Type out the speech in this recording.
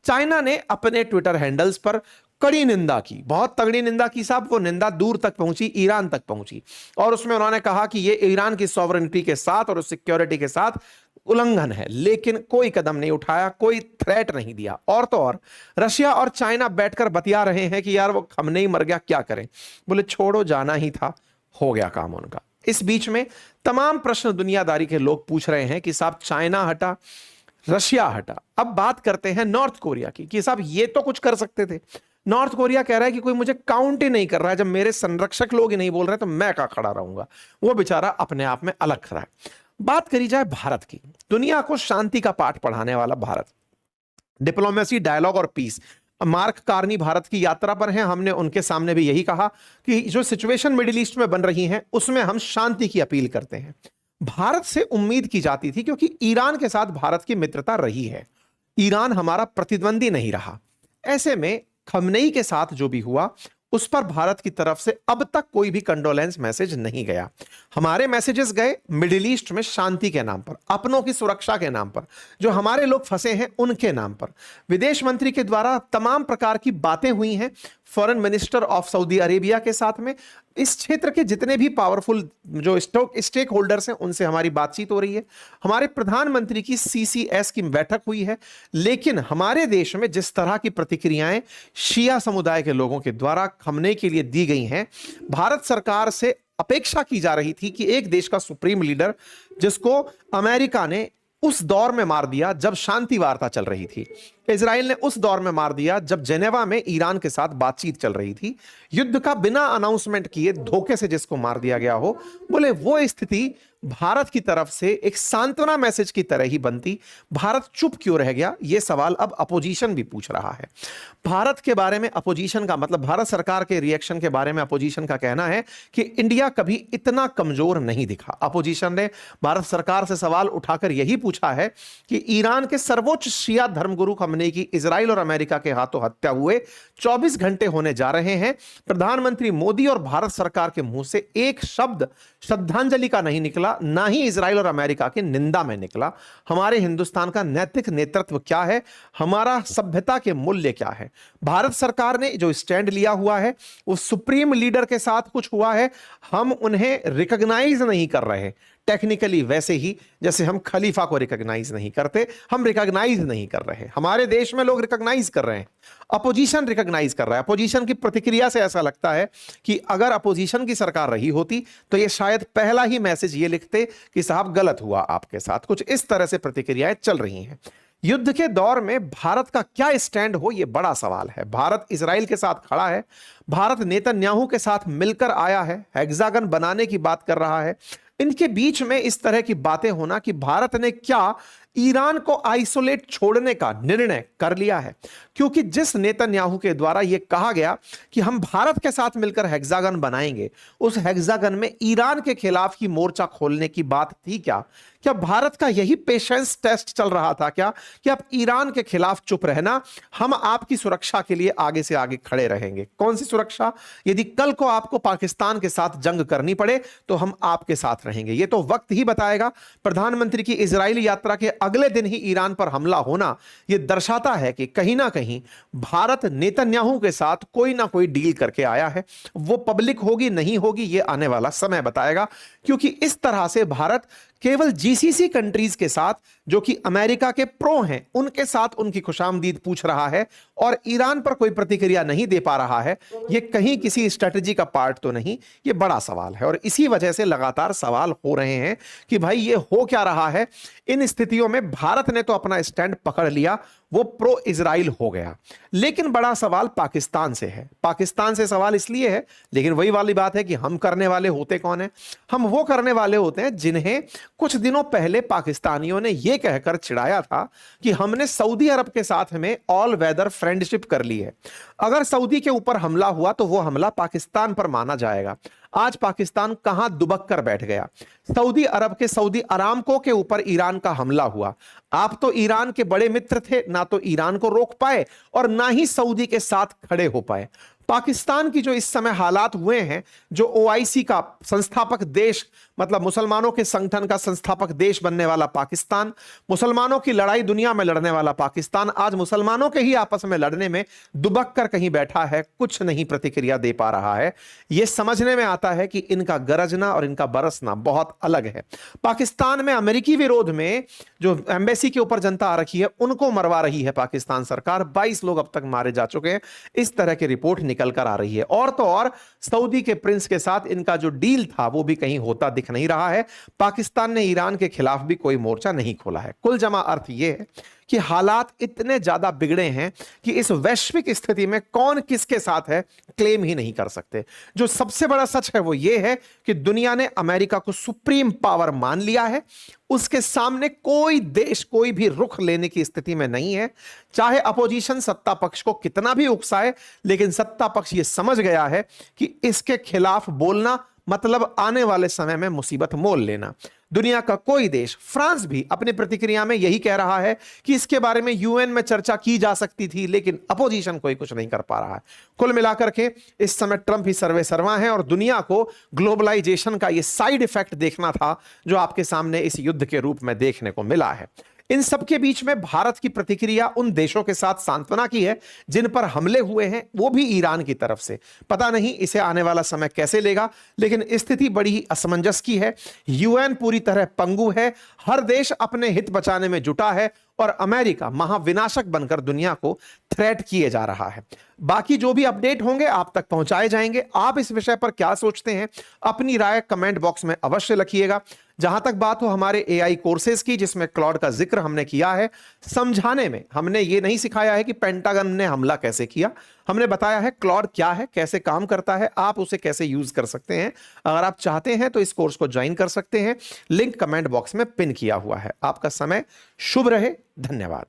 China ने अपने Twitter handles पर कड़ी निंदा की, बहुत तगड़ी निंदा की साहब। वो निंदा दूर तक पहुंची, ईरान तक पहुंची, और उसमें उन्होंने कहा कि ये ईरान की सॉवरेनिटी के साथ और सिक्योरिटी के साथ उल्लंघन है, लेकिन कोई कदम नहीं उठाया, कोई थ्रेट नहीं दिया। और तो और रशिया और चाइना बैठकर बतिया रहे हैं कि यार वो खमनेई मर गया, क्या करें। बोले छोड़ो, जाना ही था, हो गया काम उनका। इस बीच में तमाम प्रश्न दुनियादारी के लोग पूछ रहे हैं कि साहब चाइना हटा, रशिया हटा, अब बात करते हैं नॉर्थ कोरिया की कि साहब ये तो कुछ कर सकते थे। नॉर्थ कोरिया कह रहा है कि कोई मुझे काउंट ही नहीं कर रहा है, जब मेरे संरक्षक लोग ही नहीं बोल रहे तो मैं कहां खड़ा रहूंगा। वो बेचारा अपने आप में अलग खड़ा है। बात करी जाए भारत की, दुनिया को शांति का पाठ पढ़ाने वाला भारत, डिप्लोमेसी, डायलॉग और पीस। मार्क कार्नी भारत की यात्रा पर हैं, हमने उनके सामने भी यही कहा कि जो सिचुएशन मिडिल ईस्ट में बन रही है उसमें हम शांति की अपील करते हैं। भारत से उम्मीद की जाती थी, क्योंकि ईरान के साथ भारत की मित्रता रही है, ईरान हमारा प्रतिद्वंदी नहीं रहा। ऐसे में खमनेई के साथ जो भी हुआ उस पर भारत की तरफ से अब तक कोई भी कंडोलेंस मैसेज नहीं गया। हमारे मैसेजेस गए मिडिल ईस्ट में शांति के नाम पर, अपनों की सुरक्षा के नाम पर, जो हमारे लोग फंसे हैं उनके नाम पर। विदेश मंत्री के द्वारा तमाम प्रकार की बातें हुई हैं foreign minister of Saudi Arabia के साथ में। इस क्षेत्र के जितने भी पावरफुल जो स्टेक होल्डर्स हैं उनसे हमारी बातचीत हो रही है। हमारे प्रधानमंत्री की सीसीएस की बैठक हुई है। लेकिन हमारे देश में जिस तरह की प्रतिक्रियाएं शिया समुदाय के लोगों के द्वारा खमने के लिए दी गई हैं, भारत सरकार से अपेक्षा की जा रही थी कि एक देश का सुप्रीम लीडर, जिसको अमेरिका ने उस दौर में मार दिया जब शांति वार्ता चल रही थी, इजराइल ने उस दौर में मार दिया जब जेनेवा में ईरान के साथ बातचीत चल रही थी, युद्ध का बिना अनाउंसमेंट किए धोखे से जिसको मार दिया गया हो, बोले वो स्थिति भारत की तरफ से एक सांत्वना मैसेज की तरह ही बनती। भारत चुप क्यों रह गया, यह सवाल अब अपोजिशन भी पूछ रहा है। भारत के बारे में अपोजिशन का मतलब, भारत सरकार के रिएक्शन के बारे में अपोजिशन का कहना है कि इंडिया कभी इतना कमजोर नहीं दिखा। अपोजिशन ने भारत सरकार से सवाल उठाकर यही पूछा है कि ईरान के सर्वोच्च शिया धर्मगुरु खमनेई की इजराइल और अमेरिका के हाथों हत्या हुए 24 घंटे होने जा रहे हैं। प्रधानमंत्री मोदी और भारत सरकार के मुंह से एक शब्द श्रद्धांजलि का नहीं निकला, ना ही इजराइल और अमेरिका की निंदा में निकला। हमारे हिंदुस्तान का नैतिक नेतृत्व क्या है, हमारा सभ्यता के मूल्य क्या है। भारत सरकार ने जो स्टैंड लिया हुआ है वो सुप्रीम लीडर के साथ कुछ हुआ है, हम उन्हें रिकॉग्नाइज नहीं कर रहे। टेक्निकली वैसे ही जैसे हम खलीफा को रिकॉग्नाइज नहीं करते, हम रिकॉग्नाइज नहीं कर रहे। हमारे देश में लोग रिकॉग्नाइज कर रहे हैं, अपोजिशन रिकॉग्नाइज कर रहा है। अपोजिशन की प्रतिक्रिया से ऐसा लगता है कि अगर अपोजिशन की सरकार रही होती तो ये शायद पहला ही मैसेज ये लिखते कि साहब गलत हुआ आपके साथ। कुछ इस तरह से प्रतिक्रियाएं चल रही हैं। युद्ध के दौर में भारत का क्या स्टैंड हो, यह बड़ा सवाल है। भारत इजराइल के साथ खड़ा है, भारत नेतन्याहू के साथ मिलकर आया है, हेक्सागन बनाने की बात कर रहा है। इनके बीच में इस तरह की बातें होना कि भारत ने क्या ईरान को आइसोलेट छोड़ने का निर्णय कर लिया है, क्योंकि जिस नेतन्याहू के द्वारा यह कहा गया कि हम भारत के साथ मिलकर हेक्सागन बनाएंगे, उस हेक्सागन में ईरान के खिलाफ ही मोर्चा खोलने की बात थी क्या? क्या भारत का यही पेशेंस टेस्ट चल रहा था क्या कि आप ईरान के खिलाफ चुप रहना, हम आपकी सुरक्षा के लिए आगे से आगे खड़े रहेंगे? कौन सी सुरक्षा? यदि कल को आपको पाकिस्तान के साथ जंग करनी पड़े तो हम आपके साथ रहेंगे। यह तो वक्त ही बताएगा। प्रधानमंत्री की इजराइली यात्रा के अगले दिन ही ईरान पर हमला होना यह दर्शाता है कि कहीं ना कहीं भारत नेतन्याहू के साथ कोई ना कोई डील करके आया है। वो पब्लिक होगी नहीं होगी यह आने वाला समय बताएगा, क्योंकि इस तरह से भारत केवल जीसीसी कंट्रीज के साथ, जो कि अमेरिका के प्रो हैं, उनके साथ उनकी खुशामदीद पूछ रहा है और ईरान पर कोई प्रतिक्रिया नहीं दे पा रहा है। यह कहीं किसी स्ट्रेटजी का पार्ट तो नहीं? यह बड़ा सवाल है और इसी वजह से लगातार सवाल हो रहे हैं कि भाई ये हो क्या रहा है। इन स्थितियों में भारत ने तो अपना स्टैंड पकड़ लिया, वो प्रो इजराइल हो गया, लेकिन बड़ा सवाल पाकिस्तान से है। पाकिस्तान से सवाल इसलिए है, लेकिन वही वाली बात है कि हम करने वाले होते कौन है? हम वो करने वाले होते हैं जिन्हें कुछ दिनों पहले पाकिस्तानियों ने यह कहकर चिढ़ाया था कि हमने सऊदी अरब के साथ में ऑल वेदर फ्रेंडशिप कर ली है, अगर सऊदी के ऊपर हमला हुआ तो वो हमला पाकिस्तान पर माना जाएगा। आज पाकिस्तान कहां दुबक कर बैठ गया। सऊदी अरब के सऊदी अरामको के ऊपर ईरान का हमला हुआ। आप तो ईरान के बड़े मित्र थे, ना तो ईरान को रोक पाए और ना ही सऊदी के साथ खड़े हो पाए। पाकिस्तान की जो इस समय हालात हुए हैं, जो ओआईसी का संस्थापक देश, मतलब मुसलमानों के संगठन का संस्थापक देश बनने वाला पाकिस्तान, मुसलमानों की लड़ाई दुनिया में लड़ने वाला पाकिस्तान, आज मुसलमानों के ही आपस में लड़ने में दुबक कर कहीं बैठा है, कुछ नहीं प्रतिक्रिया दे पा रहा है। यह समझने में आता है कि इनका गरजना और इनका बरसना बहुत अलग है। पाकिस्तान में अमेरिकी विरोध में जो एम्बेसी के ऊपर जनता आ रखी है, उनको मरवा रही है पाकिस्तान सरकार। 22 लोग अब तक मारे जा चुके हैं, इस तरह की रिपोर्ट निकल कर आ रही है। और तो और सऊदी के प्रिंस के साथ इनका जो डील था वो भी कहीं होता दिख नहीं रहा है। पाकिस्तान ने ईरान के खिलाफ भी कोई मोर्चा नहीं खोला है। कुल जमा अर्थ यह है कि हालात इतने ज्यादा बिगड़े हैं कि इस वैश्विक स्थिति में कौन किसके साथ है क्लेम ही नहीं कर सकते। जो सबसे बड़ा सच है वो ये है कि दुनिया ने अमेरिका को सुप्रीम पावर मान लिया है। उसके सामने कोई देश कोई भी रुख लेने की स्थिति में नहीं है। चाहे अपोजिशन सत्ता पक्ष को कितना भी उकसाए, लेकिन सत्ता पक्ष ये समझ गया है कि इसके खिलाफ बोलना मतलब आने वाले समय में मुसीबत मोल लेना। दुनिया का कोई देश, फ्रांस भी अपनी प्रतिक्रिया में यही कह रहा है कि इसके बारे में यूएन में चर्चा की जा सकती थी, लेकिन अपोजिशन कोई कुछ नहीं कर पा रहा है। कुल मिलाकर के इस समय ट्रंप ही सर्वे सर्वा है और दुनिया को ग्लोबलाइजेशन का यह साइड इफेक्ट देखना था, जो आपके सामने इस युद्ध के रूप में देखने को मिला है। इन सबके बीच में भारत की प्रतिक्रिया उन देशों के साथ सांत्वना की है जिन पर हमले हुए हैं, वो भी ईरान की तरफ से। पता नहीं इसे आने वाला समय कैसे लेगा, लेकिन स्थिति बड़ी ही असमंजस की है। यूएन पूरी तरह पंगु है, हर देश अपने हित बचाने में जुटा है और अमेरिका महाविनाशक बनकर दुनिया को थ्रेट किए जा रहा है। बाकी जो भी अपडेट होंगे आप तक पहुंचाए जाएंगे। आप इस विषय पर क्या सोचते हैं, अपनी राय कमेंट बॉक्स में अवश्य लिखिएगा। जहां तक बात हो हमारे एआई कोर्सेज की, जिसमें क्लॉड का जिक्र हमने किया है, समझाने में हमने ये नहीं सिखाया है कि पेंटागन ने हमला कैसे किया। हमने बताया है क्लॉड क्या है, कैसे काम करता है, आप उसे कैसे यूज कर सकते हैं। अगर आप चाहते हैं तो इस कोर्स को ज्वाइन कर सकते हैं, लिंक कमेंट बॉक्स में पिन किया हुआ है। आपका समय शुभ रहे। धन्यवाद।